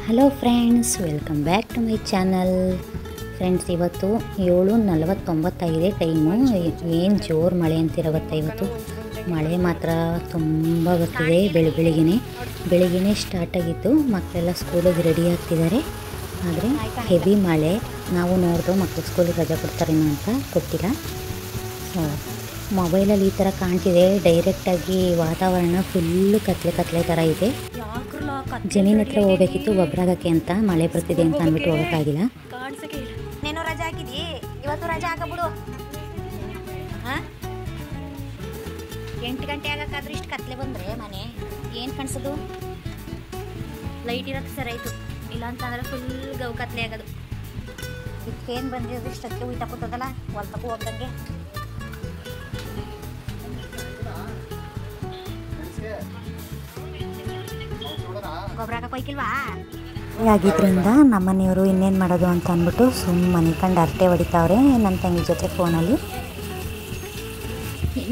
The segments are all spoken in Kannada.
Hello friends, welcome back to my channel. Friends, ಇವತ್ತು 7:49 ಟೈಮು. ಏನು ಜೋರು ಮಳೆ ಅಂತಿರೋ ಗೊತ್ತಾ. ಇವತ್ತು ಮಳೆ ಮಾತ್ರ ತುಂಬ ಬರ್ತಿದೆ. ಬೆಳಿಗ್ಗೆ ಸ್ಟಾರ್ಟ್ ಆಗಿತ್ತು. ಮಕ್ಕಳೆಲ್ಲ ಸ್ಕೂಲಿಗೆ ರೆಡಿ ಆಗ್ತಿದ್ದಾರೆ. ಆದರೆ ಹೆವಿ ಮಳೆ. ನಾವು ನೋಡಿದ್ರು ಮಕ್ಕಳು ಸ್ಕೂಲಿಗೆ ರಜೆ ಕೊಡ್ತಾರೇನೋ ಅಂತ, ಗೊತ್ತಿಲ್ಲ. ಸೊ ಮೊಬೈಲಲ್ಲಿ ಈ ಥರ ಕಾಣ್ತಿದೆ. ಡೈರೆಕ್ಟಾಗಿ ವಾತಾವರಣ ಫುಲ್ಲು ಕತ್ಲೆ ಥರ ಇದೆ. ಜಮೀನ್ ಹತ್ರ ಹೋಗ್ಬೇಕಿತ್ತು ಗೊಬ್ಬರಾಗಕ್ಕೆ ಅಂತ. ಮಳೆ ಬರ್ತಿದೆ ಅಂತ ಅಂದ್ಬಿಟ್ಟು ಹೋಗೋಕ್ಕಾಗಿಲ್ಲ. ನೀನು ರಜೆ ಹಾಕಿದಿ, ಇವತ್ತು ರಜೆ ಹಾಕಬಿಡು. 8 ಗಂಟೆ ಆಗಕ್ಕಾದ್ರೂ ಇಷ್ಟು ಕತ್ಲೆ ಬಂದರೆ ಮನೆ ಏನು ಕಾಣಿಸೋದು? ಲೈಟ್ ಇರೋದು ಸರಿ ಆಯಿತು, ಇಲ್ಲಾಂತಂದ್ರೆ ಫುಲ್ ಗೌ ಕತ್ಲೆ ಆಗೋದು. ಇದಕ್ಕೇನು ಬಂದಿರೋದು ಇಷ್ಟಕ್ಕೆ ಉಯ್ತಾ ಕೂತದಲ್ಲ, ಹೊಲ್ತಕ್ಕೂ ಹೋಗ್ದಂಗೆ. ಗೊಬ್ಬರ ಹಾಕಕ್ಕೆ ಹೋಯ್ಕಿಲ್ವಾ? ಆಗಿದ್ದರಿಂದ ನಮ್ಮನೆಯವರು ಇನ್ನೇನು ಮಾಡೋದು ಅಂತ ಅಂದ್ಬಿಟ್ಟು ಸುಮ್ಮನೆ ಕಂಡು ಅರಟೆ ಹೊಡಿತಾವ್ರೆ ನನ್ನ ತಂಗಿ ಜೊತೆ ಫೋನಲ್ಲಿ.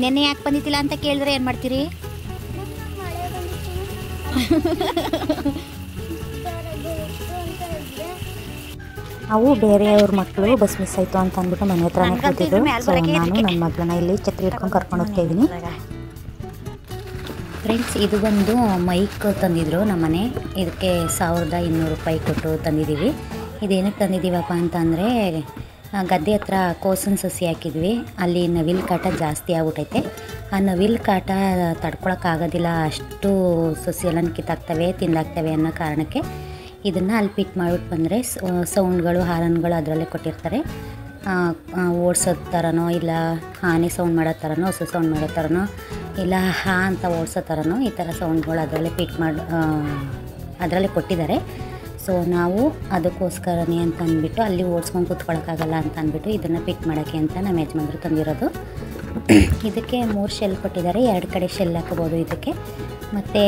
ನೆನ್ನೆ ಯಾಕೆ ಬಂದಿತ್ತಿಲ್ಲ ಅಂತ ಕೇಳಿದ್ರೆ ಏನು ಮಾಡ್ತೀರಿ? ಅವು ಬೇರೆಯವ್ರ ಮಕ್ಕಳು ಬಸ್ ಮಿಸ್ ಆಯಿತು ಅಂತ ಅಂದ್ಬಿಟ್ಟು ಮನೆ ಹತ್ರನೇ ಕೂತಿದ್ರು. ಸೊ ನಾನು ನನ್ನ ಮಗಳನ್ನ ಇಲ್ಲಿ ಛತ್ರಿ ಇಟ್ಕೊಂಡು ಕರ್ಕೊಂಡು ಹೋಗ್ತಾ ಇದ್ದೀನಿ. ಫ್ರೆಂಡ್ಸ್, ಇದು ಬಂದು ಮೈಕ್ ತಂದಿದ್ರು ನಮ್ಮನೆ. ಇದಕ್ಕೆ 1200 ರೂಪಾಯಿ ಕೊಟ್ಟು ತಂದಿದ್ದೀವಿ. ಇದೇನಕ್ಕೆ ತಂದಿದ್ದೀವಪ್ಪ ಅಂತಂದರೆ, ಗದ್ದೆ ಹತ್ರ ಕೋಸನ್ ಸಸಿ ಹಾಕಿದ್ವಿ. ಅಲ್ಲಿ ನವಿಲು ಕಾಟ ಜಾಸ್ತಿ ಆಗ್ಬಿಟ್ಟೈತೆ. ಆ ನವಿಲು ಕಾಟ ತಡ್ಕೊಳಕ್ಕಾಗೋದಿಲ್ಲ, ಅಷ್ಟು ಸಸಿ ಎಲ್ಲ ಕಿತ್ತಾಕ್ತವೆ, ತಿಂದಾಕ್ತವೆ ಅನ್ನೋ ಕಾರಣಕ್ಕೆ ಇದನ್ನು ಅಲ್ಲಿ ಪಿಕ್ ಮಾಡಿಬಿಟ್ಟು ಬಂದರೆ ಸೌಂಡ್ಗಳು, ಹಾರನ್ಗಳು ಅದರಲ್ಲೇ ಕೊಟ್ಟಿರ್ತಾರೆ. ಓಡಿಸೋದು ಥರನೋ, ಇಲ್ಲ ಆನೆ ಸೌಂಡ್ ಮಾಡೋ ಥರನೋ, ಹಸು ಸೌಂಡ್ ಮಾಡೋ ಥರನೋ, ಇಲ್ಲ ಹಾ ಅಂತ ಓಡಿಸೋ ಥರನೋ, ಈ ಥರ ಸೌಂಡ್ಗಳು ಅದರಲ್ಲೇ ಅದರಲ್ಲೇ ಕೊಟ್ಟಿದ್ದಾರೆ. ಸೊ ನಾವು ಅದಕ್ಕೋಸ್ಕರನೇ ಅಂತ ಅಂದ್ಬಿಟ್ಟು ಅಲ್ಲಿ ಓಡಿಸ್ಕೊಂಡು ಕೂತ್ಕೊಳ್ಳೋಕ್ಕಾಗಲ್ಲ ಅಂತ ಅಂದ್ಬಿಟ್ಟು ಇದನ್ನು ಪಿಕ್ ಮಾಡೋಕ್ಕೆ ಅಂತ ನಮ್ಮ ಯಜಮಾನ್ರು ತಂದಿರೋದು. ಇದಕ್ಕೆ 3 ಶೆಲ್ ಕೊಟ್ಟಿದ್ದಾರೆ. 2 ಕಡೆ ಶೆಲ್ ಹಾಕೋಬೋದು ಇದಕ್ಕೆ. ಮತ್ತು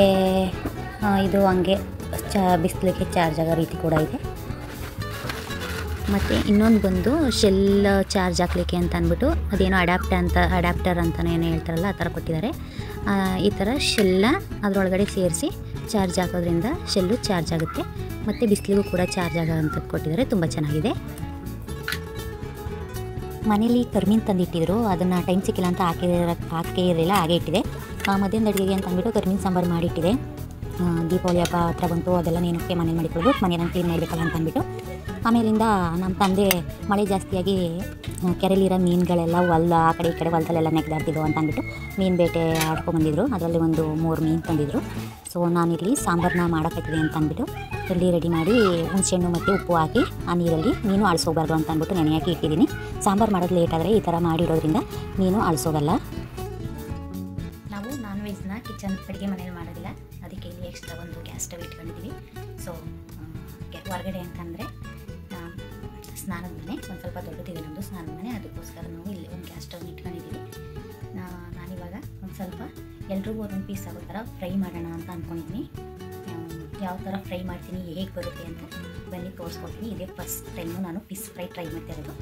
ಇದು ಹಂಗೆ ಬಿಸಿಲಿಗೆ ಚಾರ್ಜ್ ಆಗೋ ರೀತಿ ಕೂಡ ಇದೆ. ಮತ್ತು ಇನ್ನೊಂದು ಬಂದು ಶೆಲ್ ಚಾರ್ಜ್ ಹಾಕ್ಲಿಕ್ಕೆ ಅಂತ ಅಂದ್ಬಿಟ್ಟು ಅದೇನೋ ಅಡ್ಯಾಪ್ಟರ್ ಅಂತಲೇ ಏನೋ ಹೇಳ್ತಾರಲ್ಲ, ಆ ಥರ ಕೊಟ್ಟಿದ್ದಾರೆ. ಈ ಥರ ಶೆಲ್ಲ ಅದರೊಳಗಡೆ ಸೇರಿಸಿ ಚಾರ್ಜ್ ಹಾಕೋದ್ರಿಂದ ಶೆಲ್ಲು ಚಾರ್ಜ್ ಆಗುತ್ತೆ. ಮತ್ತು ಬಿಸಿಲಿಗೂ ಕೂಡ ಚಾರ್ಜ್ ಆಗೋ ಅಂಥದ್ದು ಕೊಟ್ಟಿದ್ದಾರೆ. ತುಂಬ ಚೆನ್ನಾಗಿದೆ. ಮನೇಲಿ ಕರ್ಮೀನು ತಂದಿಟ್ಟಿದ್ರು. ಅದನ್ನು ಟೈಮ್ ಸಿಕ್ಕಿಲ್ಲ ಅಂತ ಹಾಕೇ ಇರಲಿಲ್ಲ, ಹಾಗೆ ಇಟ್ಟಿದೆ. ಮಧ್ಯಾಹ್ನದ ಅಡುಗೆಗೆ ಅಂತ ಅಂದ್ಬಿಟ್ಟು ಕರ್ಮೀನು ಸಾಂಬಾರು ಮಾಡಿಟ್ಟಿದೆ. ದೀಪಾವಳಿ ಹಬ್ಬ ಹತ್ರ ಬಂತು, ಅದೆಲ್ಲ ಏನಕ್ಕೆ ಮನೇಲಿ ಮಾಡಿಕೊಳ್ಳೋದು, ಮನೇನ ಕ್ಲೀನ್ ಮಾಡಬೇಕಲ್ಲ ಅಂತ ಅಂದ್ಬಿಟ್ಟು. ಆಮೇಲಿಂದ ನಮ್ಮ ತಂದೆ ಮಳೆ ಜಾಸ್ತಿಯಾಗಿ ಕೆರೆಯಲ್ಲಿರೋ ಮೀನುಗಳೆಲ್ಲ ಆ ಕಡೆ ಈ ಕಡೆ ಹೊಲದಲ್ಲೆಲ್ಲ ನೆಗೆದಾಡ್ತಿದ್ವು ಅಂತ ಅಂದ್ಬಿಟ್ಟು ಮೀನು ಬೇಟೆ ಆಡ್ಕೊಂಡ್ಬಂದಿದ್ರು. ಅದರಲ್ಲಿ ಒಂದು 3 ಮೀನು ತಂದಿದ್ರು. ಸೊ ನಾನಿಲ್ಲಿ ಸಾಂಬಾರನ್ನ ಮಾಡೋಕ್ಕಾಗ್ತಿದೆ ಅಂತ ಅಂದ್ಬಿಟ್ಟು ಇಲ್ಲಿ ರೆಡಿ ಮಾಡಿ ಹುಣಸೆಹಣ್ಣು ಮತ್ತು ಉಪ್ಪು ಹಾಕಿ ಆ ನೀರಲ್ಲಿ ಮೀನು ಆಳಿಸೋಗ್ಬಾರ್ದು ಅಂತ ಅಂದ್ಬಿಟ್ಟು ನೆನೆ ಹಾಕಿ ಇಟ್ಟಿದ್ದೀನಿ. ಸಾಂಬಾರು ಮಾಡೋದು ಲೇಟ್ ಆದರೆ ಈ ಥರ ಮಾಡಿರೋದ್ರಿಂದ ಮೀನು ಆಳಿಸೋಗಲ್ಲ. ನಾವು ನಾನ್ ವೆಜ್ನ ಕಿಚನ್ ಅಡುಗೆ ಮನೇಲಿ ಮಾಡೋದಿಲ್ಲ, ಅದಕ್ಕೆ ಇಲ್ಲಿ ಎಕ್ಸ್ಟ್ರಾ ಒಂದು ಗ್ಯಾಸ್ ಸ್ಟವ್ ಇಟ್ಕೊಂಡಿದ್ದೀವಿ. ಸೊ ಹೊರಗಡೆ ಅಂತಂದರೆ ಸ್ನಾನದ ಮನೆ ಒಂದು ಸ್ವಲ್ಪ ದೊಡ್ಡದಿದೆ ನಮ್ಮದು ಸ್ನಾನದ ಮನೆ, ಅದಕ್ಕೋಸ್ಕರ ನಾವು ಇಲ್ಲಿ ಒಂದು ಗ್ಯಾಸ್ ಸ್ಟವ್ ಇಟ್ಕೊಂಡಿದ್ದೀವಿ. ನಾನಿವಾಗ ಒಂದು ಸ್ವಲ್ಪ ಎಲ್ರಿಗೂ ಒಂದೊಂದು ಪೀಸ್ ಆಗೋ ಥರ ಫ್ರೈ ಮಾಡೋಣ ಅಂತ ಅಂದ್ಕೊಂಡಿದ್ದೀನಿ. ಯಾವ ಥರ ಫ್ರೈ ಮಾಡ್ತೀನಿ, ಹೇಗೆ ಬರುತ್ತೆ ಅಂತ ಬನ್ನಿ ತೋರಿಸ್ಕೊಡ್ತೀನಿ. ಇದೇ ಫಸ್ಟ್ ಟೈಮು ನಾನು ಫಿಶ್ ಫ್ರೈ ಟ್ರೈ ಮಾಡ್ತಾ ಇರೋದು.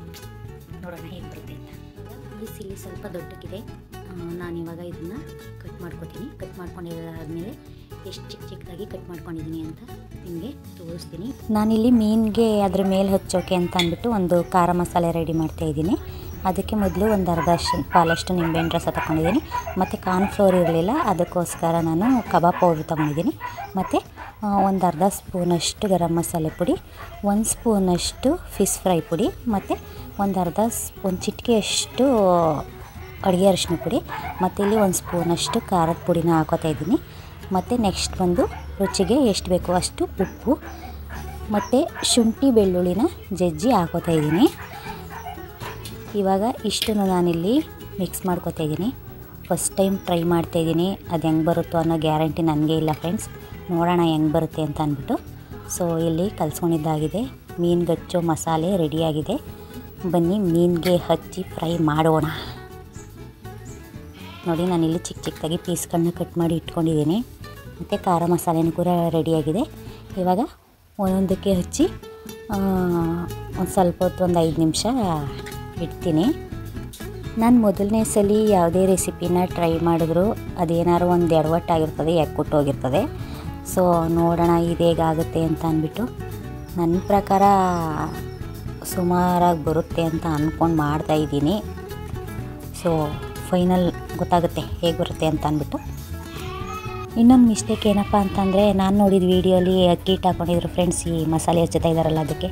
ನೋಡೋಣ ಹೇಗೆ ಬರುತ್ತೆ ಅಂತ. ಪೀಸ್ ಇಲ್ಲಿ ಸ್ವಲ್ಪ ದೊಡ್ಡಕ್ಕಿದೆ. ನಾನಿವಾಗ ಇದನ್ನು ಕಟ್ ಮಾಡ್ಕೊತೀನಿ. ಕಟ್ ಮಾಡ್ಕೊಂಡಿದ್ದಾದಮೇಲೆ ಎಷ್ಟು ಚಿಕ್ಕದಾಗಿ ಕಟ್ ಮಾಡ್ಕೊಂಡಿದ್ದೀನಿ ಅಂತ ನಿಮಗೆ ತೋರಿಸ್ತೀನಿ. ನಾನಿಲ್ಲಿ ಮೀನಿಗೆ ಅದ್ರ ಮೇಲೆ ಹಚ್ಚೋಕೆ ಅಂತ ಅಂದ್ಬಿಟ್ಟು ಒಂದು ಖಾರ ಮಸಾಲೆ ರೆಡಿ ಮಾಡ್ತಾಯಿದ್ದೀನಿ. ಅದಕ್ಕೆ ಮೊದಲು ಒಂದು ಅರ್ಧ ಪಾಲಷ್ಟು ನಿಂಬೆಹಣ್ಣು ರಸ ತೊಗೊಂಡಿದ್ದೀನಿ. ಮತ್ತು ಕಾರ್ನ್ಫ್ಲೋರ್ ಇರಲಿಲ್ಲ, ಅದಕ್ಕೋಸ್ಕರ ನಾನು ಕಬಾಬ್ ಪೌಡ್ರ್ ತೊಗೊಂಡಿದ್ದೀನಿ. ಮತ್ತು ಒಂದು ಅರ್ಧ ಸ್ಪೂನಷ್ಟು ಗರಂ ಮಸಾಲೆ ಪುಡಿ, 1 ಸ್ಪೂನಷ್ಟು ಫಿಶ್ ಫ್ರೈ ಪುಡಿ, ಮತ್ತು ಒಂದು ಚಿಟಿಕೆಯಷ್ಟು ಅಡುಗೆ ಅರಿಶಿನ ಪುಡಿ, ಮತ್ತು ಇಲ್ಲಿ 1 ಸ್ಪೂನಷ್ಟು ಖಾರದ ಪುಡಿನ ಹಾಕೋತಾ ಇದ್ದೀನಿ. ಮತ್ತು ನೆಕ್ಸ್ಟ್ ಬಂದು ರುಚಿಗೆ ಎಷ್ಟು ಬೇಕೋ ಅಷ್ಟು ಉಪ್ಪು, ಮತ್ತು ಶುಂಠಿ ಬೆಳ್ಳುಳ್ಳಿನ ಜಜ್ಜಿ ಹಾಕೋತಾ ಇದ್ದೀನಿ. ಇವಾಗ ಇಷ್ಟನ್ನು ನಾನಿಲ್ಲಿ ಮಿಕ್ಸ್ ಮಾಡ್ಕೋತಾ ಇದ್ದೀನಿ. ಫಸ್ಟ್ ಟೈಮ್ ಟ್ರೈ ಮಾಡ್ತಾಯಿದ್ದೀನಿ. ಅದು ಹೆಂಗೆ ಬರುತ್ತೋ ಅನ್ನೋ ಗ್ಯಾರಂಟಿ ನನಗೆ ಇಲ್ಲ ಫ್ರೆಂಡ್ಸ್. ನೋಡೋಣ ಹೆಂಗೆ ಬರುತ್ತೆ ಅಂತ ಅಂದ್ಬಿಟ್ಟು. ಸೊ ಇಲ್ಲಿ ಕಲಿಸ್ಕೊಂಡಿದ್ದಾಗಿದೆ. ಮೀನಿಗೆ ಹಚ್ಚೋ ಮಸಾಲೆ ರೆಡಿಯಾಗಿದೆ. ಬನ್ನಿ ಮೀನಿಗೆ ಹಚ್ಚಿ ಫ್ರೈ ಮಾಡೋಣ. ನೋಡಿ, ನಾನಿಲ್ಲಿ ಚಿಕ್ಕದಾಗಿ ಪೀಸ್ಗಳನ್ನ ಕಟ್ ಮಾಡಿ ಇಟ್ಕೊಂಡಿದ್ದೀನಿ. ಮತ್ತು ಖಾರ ಮಸಾಲೆನೂ ಕೂಡ ರೆಡಿಯಾಗಿದೆ. ಇವಾಗ ಒಂದೊಂದಕ್ಕೆ ಹಚ್ಚಿ ಒಂದು ಸ್ವಲ್ಪ ಹೊತ್ತು, ಒಂದು 5 ನಿಮಿಷ ಇಡ್ತೀನಿ. ನಾನು ಮೊದಲನೇ ಸಲ ಯಾವುದೇ ರೆಸಿಪಿನ ಟ್ರೈ ಮಾಡಿದ್ರು ಅದೇನಾದ್ರು ಒಂದು ಎಡವಟ್ಟಾಗಿರ್ತದೆ, ಎಕ್ಕುಟ್ಟೋಗಿರ್ತದೆ. ಸೊ ನೋಡೋಣ ಇದು ಹೇಗಾಗುತ್ತೆ ಅಂತ ಅಂದ್ಬಿಟ್ಟು ನನ್ನ ಪ್ರಕಾರ ಸುಮಾರಾಗಿ ಬರುತ್ತೆ ಅಂತ ಅಂದ್ಕೊಂಡು ಮಾಡ್ತಾಯಿದ್ದೀನಿ. ಸೊ ಫೈನಲ್ ಗೊತ್ತಾಗುತ್ತೆ ಹೇಗೆ ಬರುತ್ತೆ ಅಂತ ಅಂದ್ಬಿಟ್ಟು. ಇನ್ನೊಂದು ಮಿಸ್ಟೇಕ್ ಏನಪ್ಪ ಅಂತಂದರೆ, ನಾನು ನೋಡಿದ ವೀಡಿಯೋಲಿ ಅಕ್ಕಿ ಹಿಟ್ಟು ಹಾಕ್ಕೊಂಡಿದ್ರು ಫ್ರೆಂಡ್ಸ್, ಈ ಮಸಾಲೆ ಹಚ್ಚುತ್ತಾ ಇದ್ದಾರಲ್ಲ ಅದಕ್ಕೆ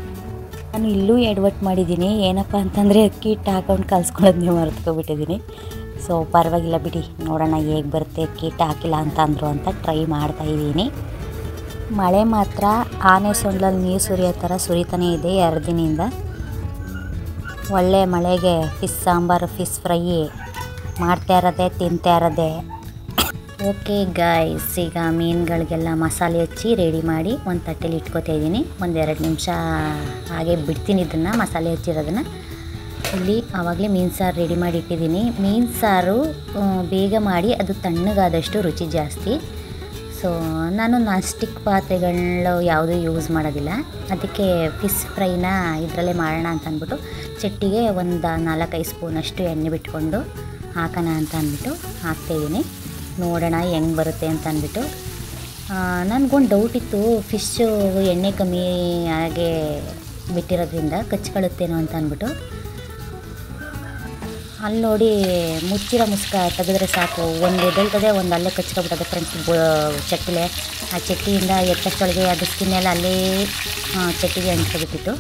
ನಾನು ಇಲ್ಲೂ ಎಡವಟ್ಟು ಮಾಡಿದ್ದೀನಿ. ಏನಪ್ಪ ಅಂತಂದರೆ ಅಕ್ಕಿ ಹಿಟ್ಟು ಹಾಕೊಂಡು ಕಲ್ಸ್ಕೊಳ್ಳೋದನ್ನೇ ಮರೆತ್ಕೊಬಿಟ್ಟಿದ್ದೀನಿ. ಸೊ ಪರವಾಗಿಲ್ಲ ಬಿಡಿ, ನೋಡೋಣ ಹೇಗೆ ಬರುತ್ತೆ. ಅಕ್ಕಿ ಹಿಟ್ಟು ಹಾಕಿಲ್ಲ ಅಂತ ಅಂದರು ಅಂತ ಟ್ರೈ ಮಾಡ್ತಾಯಿದ್ದೀನಿ. ಮಳೆ ಮಾತ್ರ ಆನೆ ಸೊಂಡ್ಲಲ್ಲಿ ನೀರು ಸುರಿಯೋ ಥರ ಸುರಿತಾನೇ ಇದೆ 2 ದಿನದಿಂದ. ಒಳ್ಳೆ ಮಳೆಗೆ ಫಿಶ್ ಸಾಂಬಾರು, ಫಿಶ್ ಫ್ರೈ ಮಾಡ್ತಾ ಇರೋದೆ, ತಿಂತಾ ಇರೋದೆ. ಓಕೆ ಗಾಯ್ಸ್, ಈಗ ಮೀನುಗಳಿಗೆಲ್ಲ ಮಸಾಲೆ ಹಚ್ಚಿ ರೆಡಿ ಮಾಡಿ ಒಂದು ತಟ್ಟೆಲಿ ಇಟ್ಕೊತಾ ಇದ್ದೀನಿ. 1-2 ನಿಮಿಷ ಹಾಗೆ ಬಿಡ್ತೀನಿ ಇದನ್ನು, ಮಸಾಲೆ ಹಚ್ಚಿರೋದನ್ನು. ಇಲ್ಲಿ ಆವಾಗಲೇ ಮೀನು ಸಾರು ರೆಡಿ ಮಾಡಿ ಇಟ್ಟಿದ್ದೀನಿ. ಮೀನು ಸಾರು ಬೇಗ ಮಾಡಿ ಅದು ತಣ್ಣಗಾದಷ್ಟು ರುಚಿ ಜಾಸ್ತಿ. ಸೊ ನಾನು ನಾನ್ ಸ್ಟಿಕ್ ಪಾತ್ರೆಗಳು ಯಾವುದೂ ಯೂಸ್ ಮಾಡೋದಿಲ್ಲ. ಅದಕ್ಕೆ ಫಿಶ್ ಫ್ರೈನ ಇದರಲ್ಲೇ ಮಾಡೋಣ ಅಂತ ಅಂದ್ಬಿಟ್ಟು ಚಟ್ಟಿಗೆ ಒಂದು 4-5 ಸ್ಪೂನಷ್ಟು ಎಣ್ಣೆ ಬಿಟ್ಕೊಂಡು ಹಾಕೋಣ ಅಂತ ಅಂದ್ಬಿಟ್ಟು ಹಾಕ್ತಾಯಿದ್ದೀನಿ. ನೋಡೋಣ ಹೆಂಗೆ ಬರುತ್ತೆ ಅಂತ ಅಂದ್ಬಿಟ್ಟು. ನನಗೊಂದು ಡೌಟ್ ಇತ್ತು, ಫಿಶ್ಶು ಎಣ್ಣೆ ಕಮ್ಮಿ ಹಾಗೆ ಬಿಟ್ಟಿರೋದ್ರಿಂದ ಕಚ್ಕೊಳ್ಳುತ್ತೇನೋ ಅಂತ ಅಂದ್ಬಿಟ್ಟು. ಅಲ್ಲಿ ನೋಡಿ ಮುಚ್ಚಿರೋ ಮುಸ್ಕ ತೆಗೆದ್ರೆ ಸಾಕು, ಒಂದು ಎದ್ದೇಳ್ತದೆ, ಒಂದು ಅಲ್ಲೇ ಕಚ್ಕೊಬಿಟ್ಟದೆ ಫ್ರೆಂಡ್ಸ್ ಚಟ್ಟಿಲೆ. ಆ ಚಟ್ಟಿಯಿಂದ ಎತ್ತಷ್ಟೊಳಗೆ ಅದು ಸ್ಕಿನ್ನೆಲ್ಲ ಅಲ್ಲೇ ಚಟ್ಟಿಗೆ ಅಂಟ್ಕೊಬಿಟ್ಟಿತ್ತು.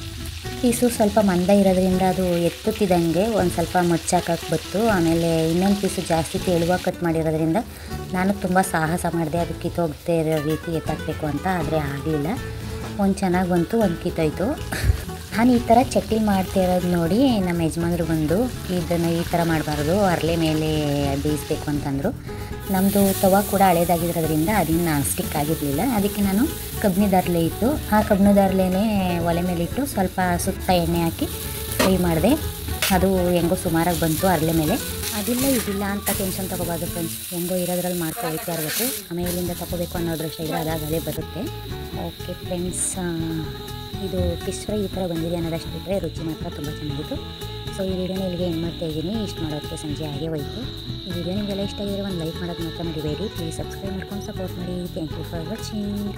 ಪೀಸು ಸ್ವಲ್ಪ ಮಂದ ಇರೋದ್ರಿಂದ ಅದು ಎತ್ತುತ್ತಿದ್ದಂಗೆ ಒಂದು ಸ್ವಲ್ಪ ಮುಚ್ಚಾಕಕ್ಕೆ ಬತ್ತು. ಆಮೇಲೆ ಇನ್ನೊಂದು ಪೀಸು ಜಾಸ್ತಿ ತೆಳುವಾಗಿ ಕಟ್ ಮಾಡಿರೋದ್ರಿಂದ ನಾನು ತುಂಬ ಸಾಹಸ ಮಾಡಿದೆ ಅದು ಕಿತ್ತೋಗದೆ ಇರೋ ರೀತಿ ಎತ್ತಾಕಬೇಕು ಅಂತ. ಆದರೆ ಆಗಲಿಲ್ಲ. ಒಂದು ಚೆನ್ನಾಗಿ ಬಂತು, ಒಂದು ಕಿತ್ತೋಯ್ತು. ನಾನು ಈ ಥರ ಚಟ್ನಿ ಮಾಡ್ತಾ ಇರೋದು ನೋಡಿ ನಮ್ಮ ಯಜಮಾನ್ರು ಬಂದು, ಇದನ್ನು ಈ ಥರ ಮಾಡಬಾರ್ದು, ಹರಳೆ ಮೇಲೆ ಬೇಯಿಸ್ಬೇಕು ಅಂತಂದರು. ನಮ್ಮದು ತವ ಕೂಡ ಹಳೇದಾಗಿರೋದ್ರಿಂದ ಅದನ್ನು ಸ್ಟಿಕ್ ಆಗಿರಲಿಲ್ಲ. ಅದಕ್ಕೆ ನಾನು ಕಬ್ಬಿಣದಾರ್ಲೆ ಇತ್ತು, ಆ ಕಬ್ಬಿಣದಾರ್ಲೆನೇ ಒಲೆ ಮೇಲಿಟ್ಟು ಸ್ವಲ್ಪ ಸುತ್ತ ಎಣ್ಣೆ ಹಾಕಿ ಫ್ರೈ ಮಾಡಿದೆ. ಅದು ಹೆಂಗೋ ಸುಮಾರಾಗಿ ಬಂತು ಹರಳೆ ಮೇಲೆ. ಅದಿಲ್ಲ ಇದಿಲ್ಲ ಅಂತ ಟೆನ್ಷನ್ ತೊಗೋಬಾರ್ದು ಫ್ರೆಂಡ್ಸ್, ಹೆಂಗೋ ಇರೋದ್ರಲ್ಲಿ ಮಾಡ್ಕೊಳ್ತಾ ಇರಬೇಕು. ಆಮೇಲೆ ಇಲ್ಲಿಂದ ತೊಗೋಬೇಕು ಅನ್ನೋದ್ರಷ್ಟು ಇಲ್ಲ, ಅದೇ ಬರುತ್ತೆ. ಓಕೆ ಫ್ರೆಂಡ್ಸ್, ಇದು ಫಿಶ್ ಫ್ರೈ ಈ ಥರ ಬಂದಿದೆ ಅನ್ನೋದಷ್ಟು ಬಿಟ್ಟರೆ ರುಚಿ ಮಾತ್ರ ತುಂಬ ಚೆನ್ನಾಗಿತ್ತು. ಸೊ ಈ ವಿಡಿಯೋನ ಇಲ್ಲಿಗೆ ಏನು ಮಾಡ್ತಾಯಿದ್ದೀನಿ. ಇಷ್ಟು ಮಾಡೋಕ್ಕೆ ಸಂಜೆ ಹಾಗೆ ಹೋಯಿತು. ಈ ವಿಡಿಯೋ ನಿಮಗೆಲ್ಲ ಇಷ್ಟ ಆಗಿರೋ ಒಂದು ಲೈಕ್ ಮಾಡೋದು ಮಾತ್ರ ಮರಿಬೇಡಿ. ಪ್ಲೀಸ್ ಸಬ್ಸ್ಕ್ರೈಬ್ ಮಾಡ್ಕೊಂಡು ಸಪೋರ್ಟ್ ಮಾಡಿ. Thank you for watching.